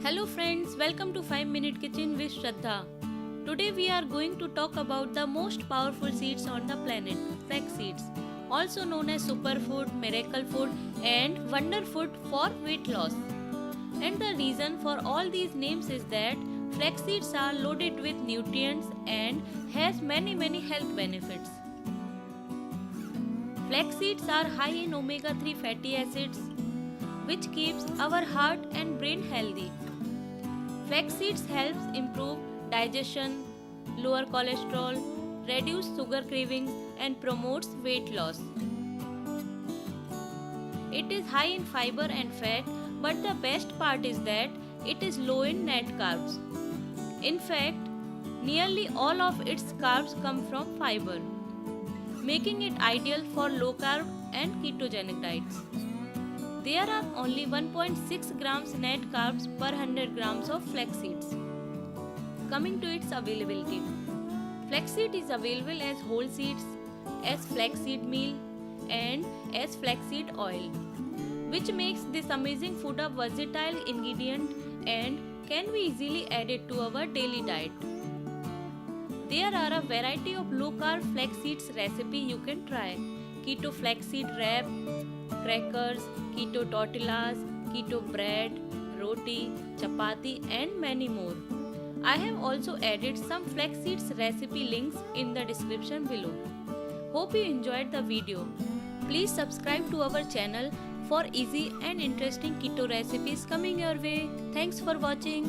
Hello friends, welcome to 5 Minute Kitchen with Shraddha. Today we are going to talk about the most powerful seeds on the planet, flax seeds, also known as superfood, miracle food and wonder food for weight loss. And the reason for all these names is that flax seeds are loaded with nutrients and has many health benefits. Flax seeds are high in omega-3 fatty acids, which keeps our heart and brain healthy. Flax seeds helps improve digestion, lower cholesterol, reduce sugar cravings and promotes weight loss. It is high in fiber and fat, but the best part is that it is low in net carbs. In fact, nearly all of its carbs come from fiber, making it ideal for low carb and ketogenic diets. There are only 1.6 grams net carbs per 100 grams of flax seeds. Coming to its availability. Flaxseed is available as whole seeds, as flaxseed meal and as flaxseed oil, which makes this amazing food a versatile ingredient and can be easily added to our daily diet. There are a variety of low-carb flax seeds recipe you can try. Keto flaxseed wrap, crackers, keto tortillas, keto bread, roti, chapati and many more. I have also added some flax seeds recipe links in the description below. Hope you enjoyed the video. Please subscribe to our channel for easy and interesting keto recipes coming your way. Thanks for watching.